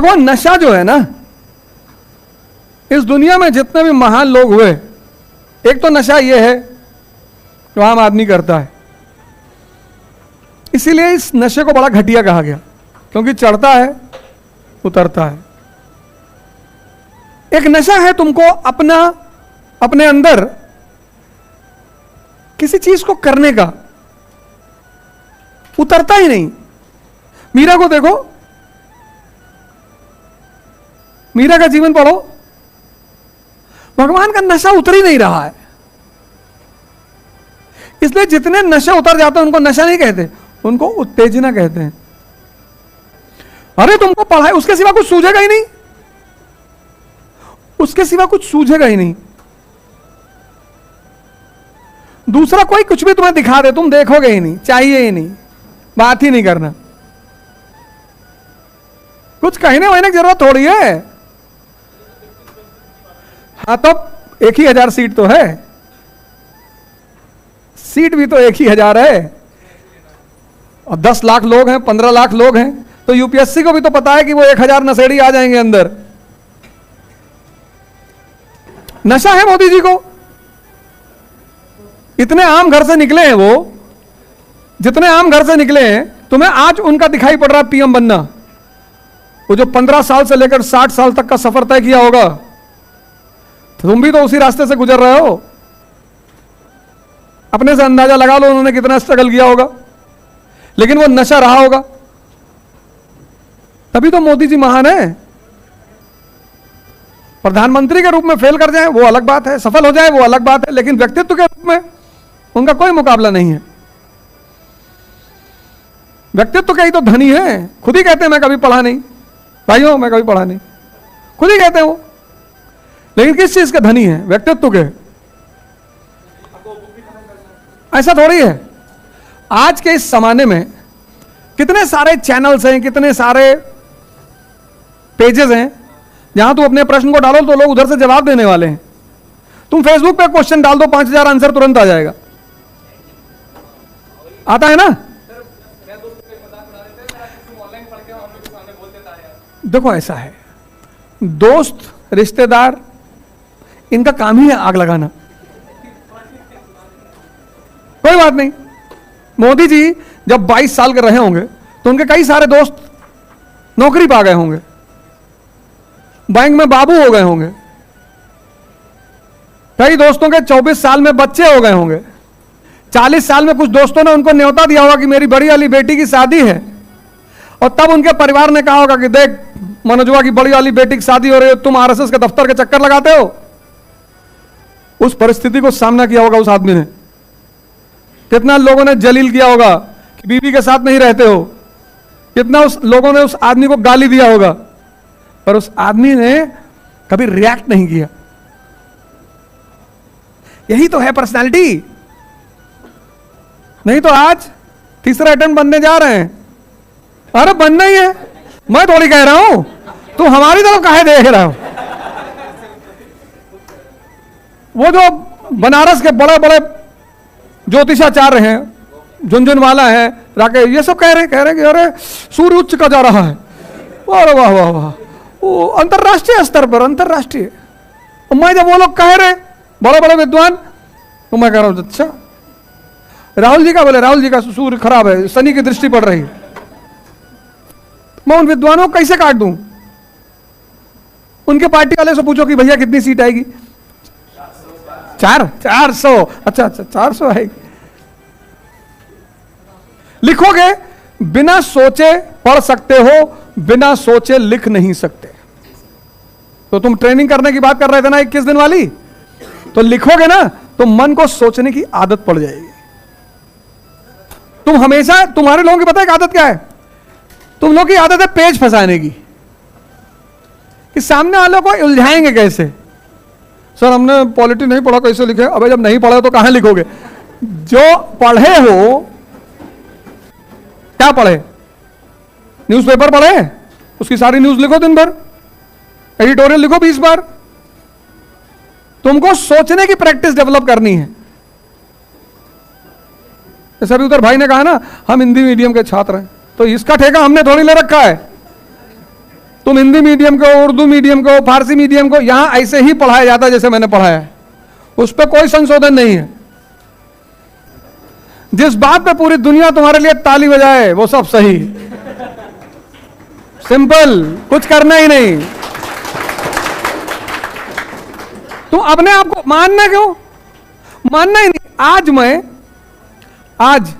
देखो नशा जो है ना, इस दुनिया में जितने भी महान लोग हुए, एक तो नशा ये है जो आम आदमी करता है, इसीलिए इस नशे को बड़ा घटिया कहा गया, क्योंकि चढ़ता है उतरता है। एक नशा है तुमको अपने अंदर किसी चीज को करने का, उतरता ही नहीं। मीरा को देखो, मीरा का जीवन पढ़ो, भगवान का नशा उतर ही नहीं रहा है। इसलिए जितने नशे उतर जाते हैं उनको नशा नहीं कहते, उनको उत्तेजना कहते हैं। अरे तुमको पढ़ाई, उसके सिवा कुछ सूझेगा ही नहीं, उसके सिवा कुछ सूझेगा ही नहीं। दूसरा कोई कुछ भी तुम्हें दिखा दे, तुम देखोगे ही नहीं, चाहिए ही नहीं, बात ही नहीं करना। कुछ कहने वहने की जरूरत थोड़ी है। हाँ तो 1,000 सीट तो है, सीट भी तो 1,000 है, और 10 लाख लोग हैं, 15 लाख लोग हैं, तो यूपीएससी को भी तो पता है कि वो 1,000 नशेड़ी आ जाएंगे अंदर। नशा है मोदी जी को। इतने आम घर से निकले हैं वो, जितने आम घर से निकले हैं, तुम्हें आज उनका दिखाई पड़ रहा पीएम बनना। वो जो 15 साल से लेकर 60 साल तक का सफर तय किया होगा, तुम भी तो उसी रास्ते से गुजर रहे हो। अपने से अंदाजा लगा लो उन्होंने कितना स्ट्रगल किया होगा, लेकिन वो नशा रहा होगा, तभी तो मोदी जी महान है। प्रधानमंत्री के रूप में फेल कर जाए वो अलग बात है, सफल हो जाए वो अलग बात है, लेकिन व्यक्तित्व के रूप में उनका कोई मुकाबला नहीं है। व्यक्तित्व के ही तो धनी है। खुद ही कहते हैं मैं कभी पढ़ा नहीं, भाइयों मैं कभी पढ़ा नहीं, खुद ही कहते हैं वो। लेकिन किस चीज के धनी है? व्यक्तित्व के। ऐसा थोड़ी है। आज के इस जमाने में कितने सारे चैनल्स हैं, कितने सारे पेजेस हैं, जहां तुम अपने प्रश्न को डालो तो लोग उधर से जवाब देने वाले हैं। तुम फेसबुक पे क्वेश्चन डाल दो, 5,000 आंसर तुरंत आ जाएगा। आता है ना? देखो ऐसा है, दोस्त रिश्तेदार इनका काम ही है आग लगाना। कोई बात नहीं, मोदी जी जब 22 साल के रहे होंगे तो उनके कई सारे दोस्त नौकरी पा गए होंगे, बैंक में बाबू हो गए होंगे, कई दोस्तों के 24 साल में बच्चे हो गए होंगे, 40 साल में कुछ दोस्तों ने उनको न्योता दिया होगा कि मेरी बड़ी वाली बेटी की शादी है, और तब उनके परिवार ने कहा होगा कि देख मनोजवा की बड़ी वाली बेटी की शादी हो रही है, तुम आरएसएस के दफ्तर के चक्कर लगाते हो। उस परिस्थिति को सामना किया होगा उस आदमी ने। कितना लोगों ने जलील किया होगा कि बीवी के साथ नहीं रहते हो, कितना उस लोगों ने उस आदमी को गाली दिया होगा, पर उस आदमी ने कभी रिएक्ट नहीं किया। यही तो है पर्सनालिटी। नहीं तो आज तीसरा अटेम्प्ट बनने जा रहे हैं। अरे बनना ही है, मैं थोड़ी कह रहा हूं, तू हमारी तरफ काहे देख रहा हो? वो जो बनारस के बड़े बड़े ज्योतिषाचार्य हैं, झुनझुनवाला है, राकेश, ये सब कह रहे हैं कि अरे सूर्य उच्च का जा रहा है। वाह वाह वाह वाह, वो अंतरराष्ट्रीय स्तर पर, अंतरराष्ट्रीय। मैं जब वो लोग कह रहे बड़े बड़े विद्वान, तो मैं कह रहा हूं अच्छा, राहुल जी का बोले राहुल जी का सूर्य खराब है, शनि की दृष्टि पड़ रही है। मैं उन विद्वानों को कैसे काट दूं? उनके पार्टी वाले से पूछो कि भैया कितनी सीट आएगी? 400। अच्छा 400 आएगी। लिखोगे, बिना सोचे पढ़ सकते हो, बिना सोचे लिख नहीं सकते। तो तुम ट्रेनिंग करने की बात कर रहे थे ना 21 दिन वाली, तो लिखोगे ना तो मन को सोचने की आदत पड़ जाएगी। तुम हमेशा, तुम्हारे लोगों की पता है एक आदत क्या है? तुम लोग की आदत है पेज फंसाने की, कि सामने वालों को उलझाएंगे कैसे। सर हमने पॉलिटी नहीं पढ़ा, कैसे लिखे? अबे जब नहीं पढ़ा तो कहां लिखोगे? जो पढ़े हो, क्या पढ़े? न्यूज़पेपर पढ़े, उसकी सारी न्यूज लिखो दिन भर, एडिटोरियल लिखो 20 बार। तुमको सोचने की प्रैक्टिस डेवलप करनी है। जैसे अभी उधर भाई ने कहा ना, हम हिंदी मीडियम के छात्र हैं, तो इसका ठेका हमने थोड़ी ले रखा है। तुम हिंदी मीडियम को, उर्दू मीडियम को, फारसी मीडियम को, यहां ऐसे ही पढ़ाया जाता है जैसे मैंने पढ़ाया है, उस पर कोई संशोधन नहीं है। जिस बात पे पूरी दुनिया तुम्हारे लिए ताली बजाए वो सब सही, सिंपल, कुछ करना ही नहीं। तुम अपने आप को मानना क्यों? मानना ही नहीं। आज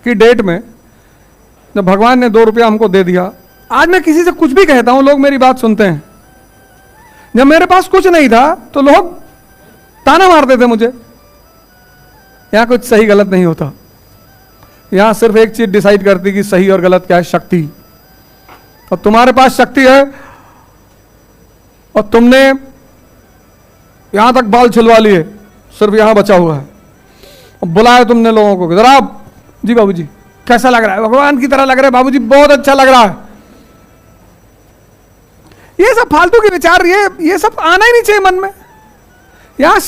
की डेट में जब भगवान ने 2 रुपया हमको दे दिया, आज मैं किसी से कुछ भी कहता हूं, लोग मेरी बात सुनते हैं। जब मेरे पास कुछ नहीं था तो लोग ताना मारते थे मुझे। यहां कुछ सही गलत नहीं होता, यहां सिर्फ एक चीज डिसाइड करती कि सही और गलत क्या है, शक्ति। और तुम्हारे पास शक्ति है और तुमने यहां तक बाल छिलवा लिए, सिर्फ यहां बचा हुआ है। और बुलाया तुमने लोगों को, जरा जी बाबूजी कैसा लग रहा है, भगवान की तरह लग रहा है बाबूजी, बहुत अच्छा लग रहा है। ये सब फालतू के विचार, ये सब आना ही नहीं चाहिए मन में। यहां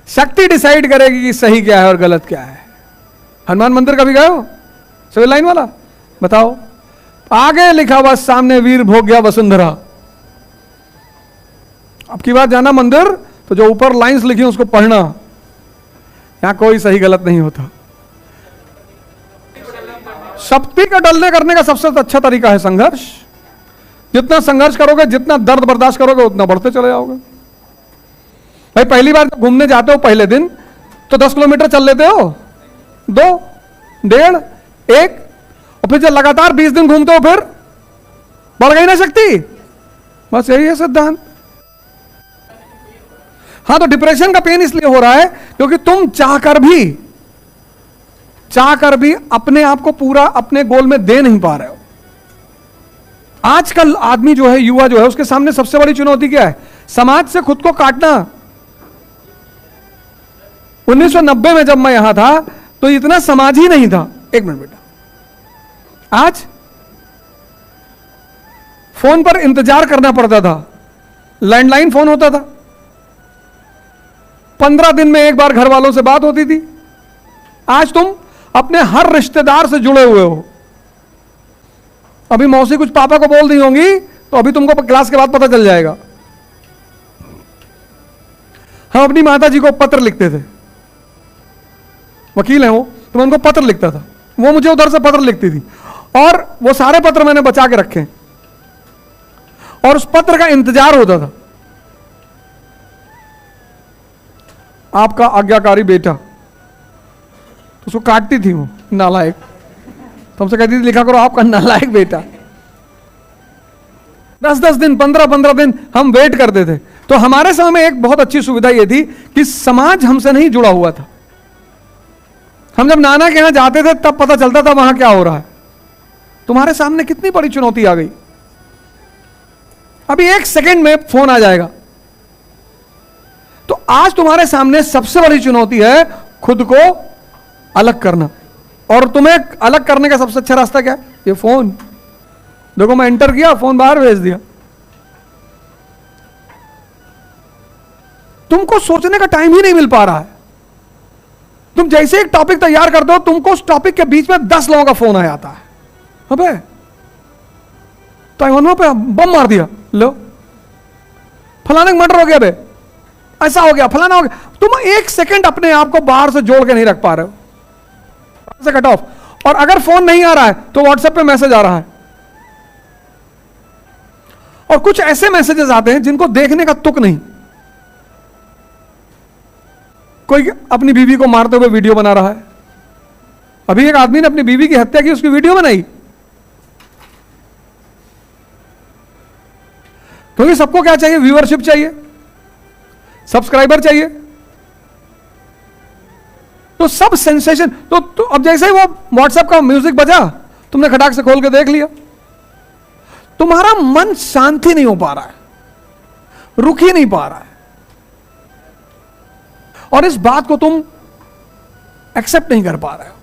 शक्ति डिसाइड करेगी कि सही क्या है और गलत क्या है। हनुमान मंदिर कभी गए हो? सिविल लाइन वाला बताओ, आगे लिखा हुआ सामने वीर भोग गया वसुंधरा। अब की बार जाना मंदिर तो जो ऊपर लाइंस लिखी उसको पढ़ना। यहां कोई सही गलत नहीं होता। शक्ति का डलने करने का सबसे अच्छा तरीका है संघर्ष। जितना संघर्ष करोगे, जितना दर्द बर्दाश्त करोगे, उतना बढ़ते चले जाओगे। भाई पहली बार जब घूमने जाते हो पहले दिन तो 10 किलोमीटर चल लेते हो, 2, 1.5, 1, और फिर जब लगातार 20 दिन घूमते हो फिर बढ़ गई ना शक्ति। बस यही है सिद्धांत। हाँ, तो डिप्रेशन का पेन इसलिए हो रहा है क्योंकि तुम चाहकर भी अपने आप को पूरा अपने गोल में दे नहीं पा रहे हो। आजकल आदमी जो है, युवा जो है, उसके सामने सबसे बड़ी चुनौती क्या है? समाज से खुद को काटना। 1990 में जब मैं यहां था तो इतना समाज ही नहीं था। एक मिनट बेटा, आज फोन पर इंतजार करना पड़ता था, लैंडलाइन फोन होता था, 15 दिन में एक बार घर वालों से बात होती थी। आज तुम अपने हर रिश्तेदार से जुड़े हुए हो। अभी मौसी कुछ पापा को बोल दी होंगी तो अभी तुमको क्लास के बाद पता चल जाएगा। हम अपनी माता जी को पत्र लिखते थे, वकील हैं वो, तो मैं उनको पत्र लिखता था, वो मुझे उधर से पत्र लिखती थी, और वो सारे पत्र मैंने बचा के रखे और उस पत्र का इंतजार होता था। आपका आज्ञाकारी बेटा, तो उसको काटती थी वो, नालायक। तो हमसे कहती थी लिखा करो आपका नालायक बेटा। 10-10 दिन, 15-15 दिन हम वेट करते थे। तो हमारे समय में एक बहुत अच्छी सुविधा यह थी कि समाज हमसे नहीं जुड़ा हुआ था। हम जब नाना के यहां जाते थे तब पता चलता था वहां क्या हो रहा है। तुम्हारे सामने कितनी बड़ी चुनौती आ गई। अभी 1 सेकंड में फोन आ जाएगा। तो आज तुम्हारे सामने सबसे बड़ी चुनौती है खुद को अलग करना। और तुम्हें अलग करने का सबसे अच्छा रास्ता क्या है? ये फोन। देखो, मैं एंटर किया, फोन बाहर भेज दिया। तुमको सोचने का टाइम ही नहीं मिल पा रहा है। तुम जैसे एक टॉपिक तैयार करते हो, तुमको उस टॉपिक के बीच में 10 लोगों का फोन आ जाता है। अबे ताइवान पे बम मार दिया, लो फलाने मर्डर हो गया, बे ऐसा हो गया, फलाना हो गया। तुम 1 सेकंड अपने आप को बाहर से जोड़ के नहीं रख पा रहे हो, से कट ऑफ। और अगर फोन नहीं आ रहा है तो व्हाट्सएप पे मैसेज आ रहा है, और कुछ ऐसे मैसेजेस आते हैं जिनको देखने का तुक नहीं। कोई अपनी बीवी को मारते हुए वीडियो बना रहा है। अभी एक आदमी ने अपनी बीवी की हत्या की, उसकी वीडियो बनाई। क्योंकि सबको क्या चाहिए? व्यूअरशिप चाहिए, सब्सक्राइबर चाहिए। तो सब सेंसेशन। तो अब जैसे ही वो व्हाट्सएप का म्यूजिक बजा, तुमने खटाक से खोल के देख लिया। तुम्हारा मन शांति नहीं हो पा रहा है, रुक ही नहीं पा रहा है, और इस बात को तुम एक्सेप्ट नहीं कर पा रहे हो।